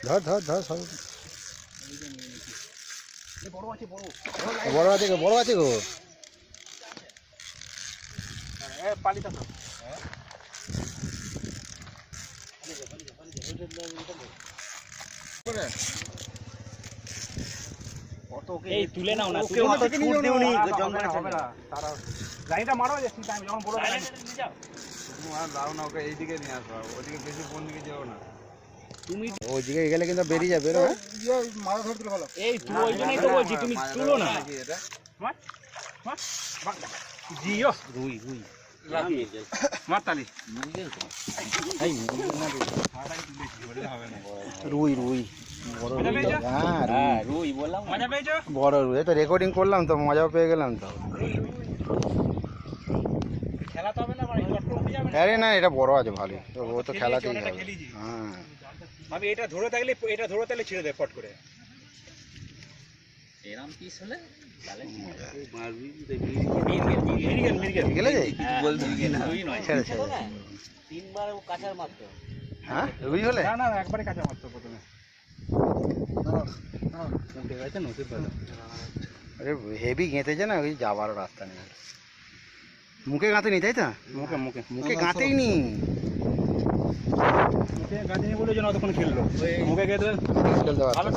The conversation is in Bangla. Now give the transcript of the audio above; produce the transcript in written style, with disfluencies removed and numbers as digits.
ধর ধর ধর সব বড় আছে গো, বড় আছে গো। পালিটা তো এই তুলে নাও না, তুলে অত ছুট দিওনি, জঙ্গলে হবে না। তারা লাইনটা মারো, যে আমি যখন বড় লাইন নিয়ে যাও, তুমি আর দাও না, ওকে এইদিকে নিয়ে আসো, ওদিকে বেশি কোন দিকে যাও না। তুমি ওইদিকে গেলে কিন্তু বেরিয়ে যাবে রে। মারা ধরতে ভালো। এই তুই ওই জন্যই তো বলছি, তুমি তুলো না। এটা মার মার জিও রুই রুই মাতালি রুই রুই বড় রুই। হ্যাঁ রুই বললাম, মজা পেয়েছো? বড় রুই, তো রেকর্ডিং করলাম তো, মজাও পেয়ে গেলাম তো। খেলা তো হবে না, মানে চট করে উঠে যাবে না। আরে না, এটা বড় আছে ভালোই, তো ও তো খেলাতেই যাবে। হ্যাঁ আমি এটা ধরে থাকলে, এটা ধরে থাকলে ছেড়ে দেয় ফট করে। এরকম পিস হলে তাহলে মারবি মিরগেল মিরগেল গেলে যাই বলতে না, রুই নয়, ছেড়ে ছেড়ে। তিনবার ও কাঁচার মারতো। হ্যাঁ রুই হলে না না একবারে কাঁচা মারতো প্রথমে। উঠে গেছে নদীর পাড়ে। আরে হেভি গেঁথেছে না, ওই যাবার রাস্তা নেই। মুখে গাঁথে নি, তাই তো? মুখে মুখে মুখে গাঁথেই নি, মুখে গাঁথে নি বলে যেন অতক্ষণ খেললো। মুখে গেঁথে খেলতে পারতো।